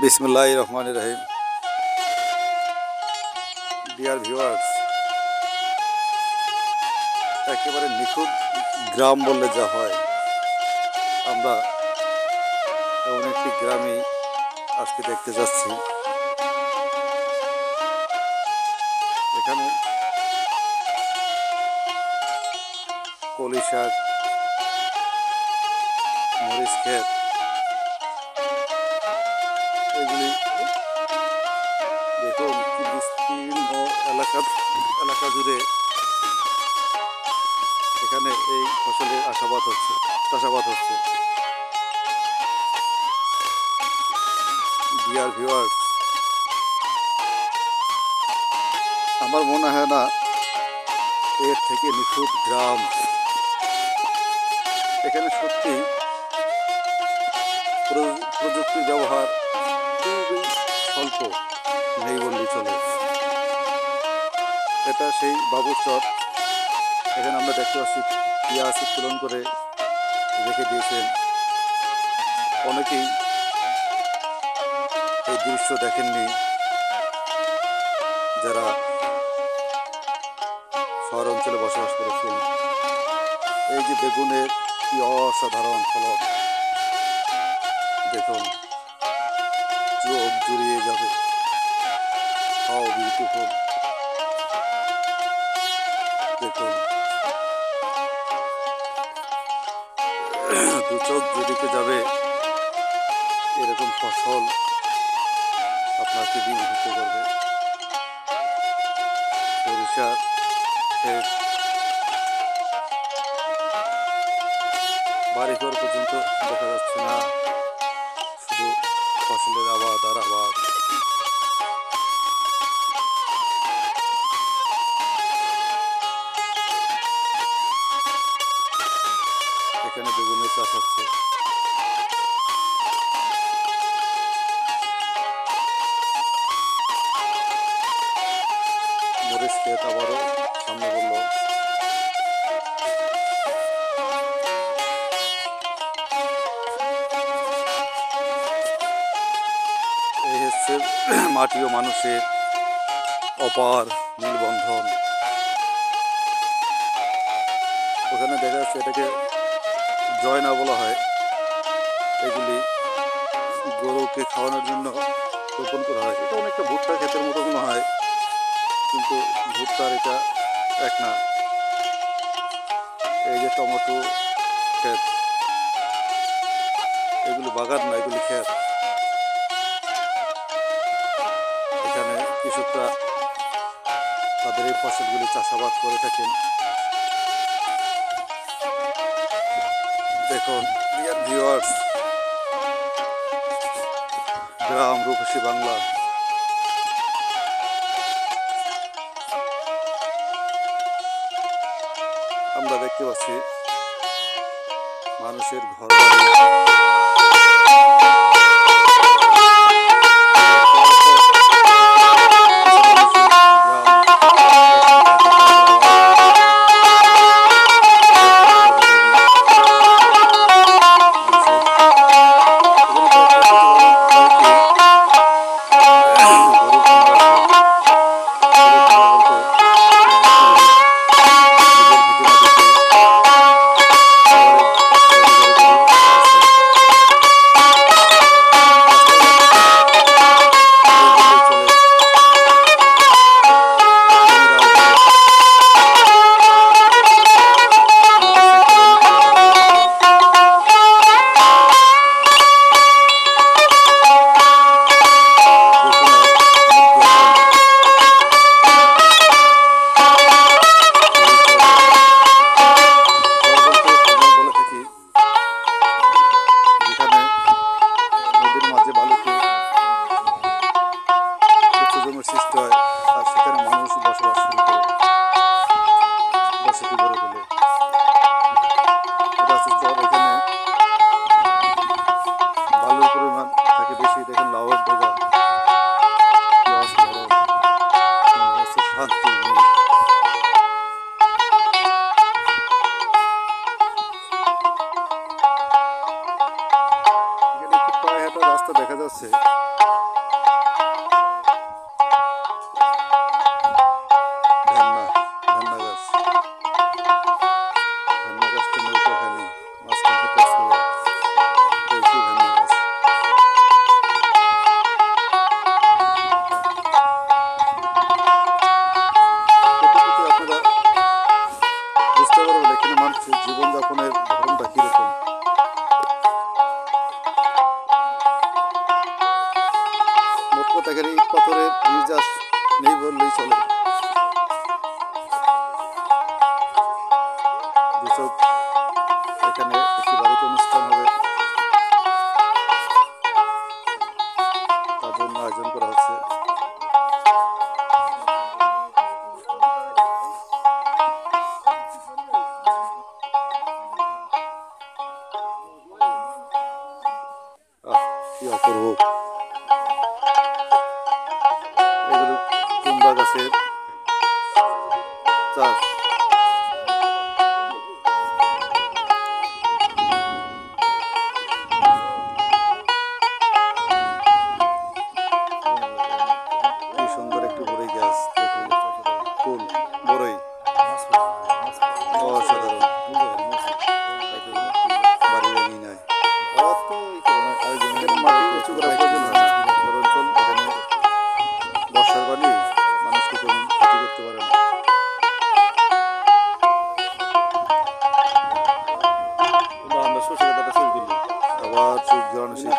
বিসমিল্লাহির রহমানির রহিম। Dear viewers, একেবারে নিখুঁত গ্রাম বললে যা হয়, আমরা এমন একটি গ্রামই আজকে দেখতে যাচ্ছি। এখানে কলি শাক, মরিচ ক্ষেত, এগুলি দেখুন কি বিস্তীর্ণ এলাকা জুড়ে এখানে এই ফসলের চাষাবাদ হচ্ছে। ডিয়ার ভিউয়ার্স, আমার মনে হয় না এর থেকে নিখুঁত গ্রাম। এখানে সত্যি প্রযুক্তির ব্যবহার খুবই স্বল্প, নেই বললেই চলে। এটা সেই বাবুর চর। এখানে আমরা দেখতে পাচ্ছি পেঁয়াজ উত্তোলন করে রেখে দিয়েছেন। অনেকেই এই দৃশ্য দেখেননি, যারা শহর অঞ্চলে বসবাস করেছেন। এই যে বেগুনের কি অসাধারণ ফলন, দেখুন চোখ জুড়িয়ে যাবে। হাউ বিউটিফুল, দেখুন দু চোখ জুড়িতে যাবে এরকম ফসল আপনাকে বিমোহিত করবে। সরিষার ক্ষেত বাড়িঘর পর্যন্ত দেখা যাচ্ছে না, শুধু ফসলের আবাদ আর আবাদ। এখানে বেগুনের চাষ হচ্ছে। মরিচ ক্ষেত আবারও সামনে বলল। এই হচ্ছে মাটি ও মানুষের অপার মেলবন্ধন। ওখানে দেখা যাচ্ছে এটাকে জয়না বলা হয়। এগুলি গরুকে খাওয়ানোর জন্য রোপণ করা হয়। এটা অনেকটা ভুট্টা ক্ষেতের মতো মনে হয়, কিন্তু ভুট্টার এটা এক না। এই যে টমেটো ক্ষেত, এগুলি বাগান না, এগুলি ক্ষেত। এখানে কৃষকরা তাদের এই ফসলগুলি চাষাবাদ করে থাকেন। দেখুন ডিয়ার ভিউয়ার্স, গ্রাম রূপসী বাংলা। আমরা দেখতে পাচ্ছি মানুষের ঘর বাড়ি। সৃষ্টি হয় আর সেখানে মানুষ বসবাস শুরু করে, বসতি গড়ে তোলে। এটা হচ্ছে চর। এখানে বালুর পরিমাণ থাকে বেশি। দেখেন লাউয়ের ডোগা, অসাধারণ, শান্তি। এখানে একটু পায়ে হাঁটা রাস্তা রাস্তা দেখা যাচ্ছে। ভেন্না ভেন্না গাছ, ভেন্না গাছটা নৌকাখানি মাঝখানে পেছনে এই সেই ভেন্না গাছ। এটুকুতে আপনারা বুঝতে পারবেন এখানে মানুষের জীবনযাপনের ধরনটা কীরকম। মোট কথা এখানে ইট পাথরের নির্যাস নেই বললেই চলে। এখানে একটি বাড়িতে অনুষ্ঠান হবে, তার জন্য আয়োজন করা হচ্ছে। কি অপরূপ! এগুলো কুমড়া গাছের চাষ। কি সুন্দর একটি বড়ই গাছ, দেখুন ফুল বড়ই অসাধারণ। বাড়ি ভেঙে নেয়, মাটি উঁচু করার প্রয়োজন হয় না। বরঞ্চল এখানে বর্ষার পানি মানুষকে তেমন ক্ষতি করতে পারে না। আবার সূর্য গ্রহণের সেই